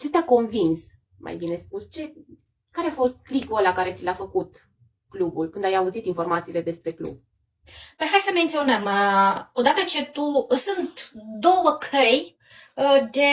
ce te-a convins, mai bine spus? Care a fost clicul ăla care ți l-a făcut clubul, când ai auzit informațiile despre club? Păi hai să menționăm, odată ce sunt două căi de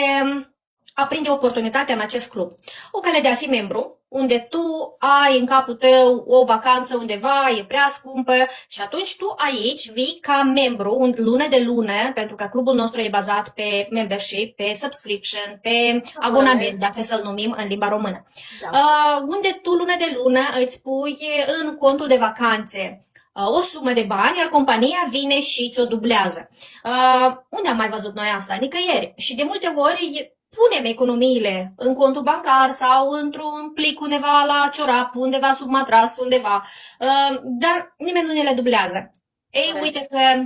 a prinde oportunitatea în acest club. O cale de a fi membru, unde tu ai în capul tău o vacanță undeva, e prea scumpă și atunci tu aici vii ca membru, lună de lună, pentru că clubul nostru e bazat pe membership, pe subscription, pe abonament, dacă să-l numim în limba română. Da. Unde tu lună de lună îți pui în contul de vacanțe o sumă de bani, iar compania vine și ți-o dublează. Unde am mai văzut noi asta? Nicăieri. Și de multe ori punem economiile în contul bancar sau într-un plic undeva la ciorap, undeva sub matras, undeva, dar nimeni nu ne le dublează. Ei, uite că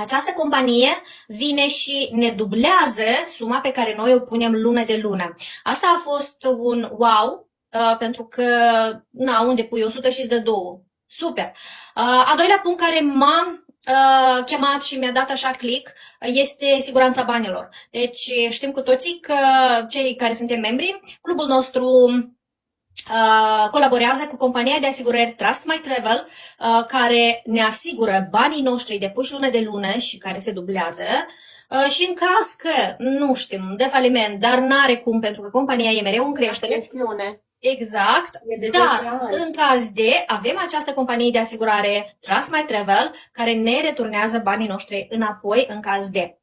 această companie vine și ne dublează suma pe care noi o punem lună de lună. Asta a fost un wow, pentru că, unde pui 100 și îți dă 2. Super! A doilea punct care m-a chemat și mi-a dat așa click este siguranța banilor. Deci știm cu toții că cei care suntem membri, clubul nostru colaborează cu compania de asigurări Trust My Travel, care ne asigură banii noștri depuși lună de lună și care se dublează. Și în caz că, nu știm, de faliment, dar n-are cum, pentru că compania e mereu în creștere. Exact, dar în caz de, avem această companie de asigurare Trust My Travel, care ne returnează banii noștri înapoi în caz de.